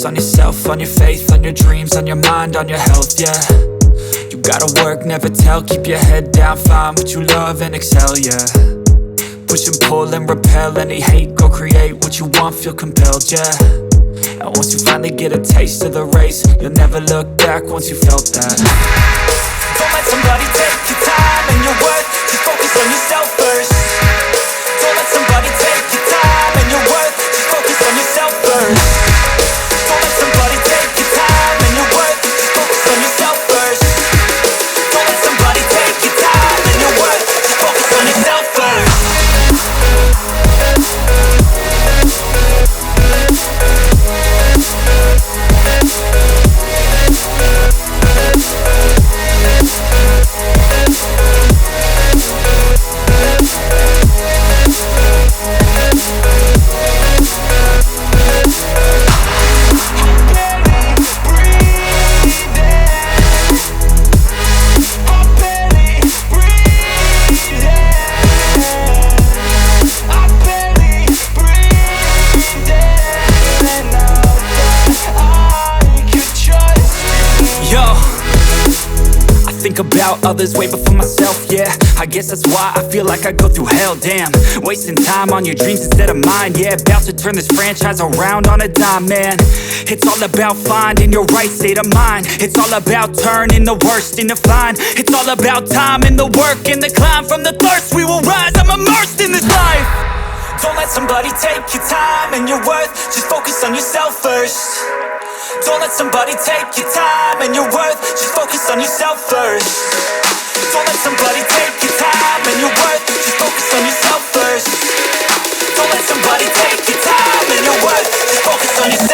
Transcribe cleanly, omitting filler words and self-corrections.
focus on yourself, on your faith, on your dreams, on your mind, on your health, yeah. You gotta work, never tell, keep your head down, find what you love and excel, yeah. Push and pull and repel any hate, go create what you want, feel compelled, yeah. And once you finally get a taste of the race, you'll never look back once you felt that. Don't let somebody take your time and your worth, just focus on yourself first. Don't let somebody take your time and your worth, just focus on yourself first. Don't let somebody take your time and your worth, just focus on yourself first. Don't let somebody take your time and your worth, just focus on yourself first. think about others way before myself, yeah. I guess that's why I feel like I go through hell, damn. Wasting time on your dreams instead of mine, yeah. About to turn this franchise around on a dime, man. It's all about finding your right state of mind. It's all about turning the worst into fine. It's all about time and the work and the climb. From the thirst we will rise, I'm immersed in this life. Don't let somebody take your time and your worth. Just focus on yourself first. Don't let somebody take your time and your worth. Just focus on yourself first. Don't let somebody take your time and your worth. Just focus on yourself first. Don't let somebody take your time and your worth. Just focus on yourself.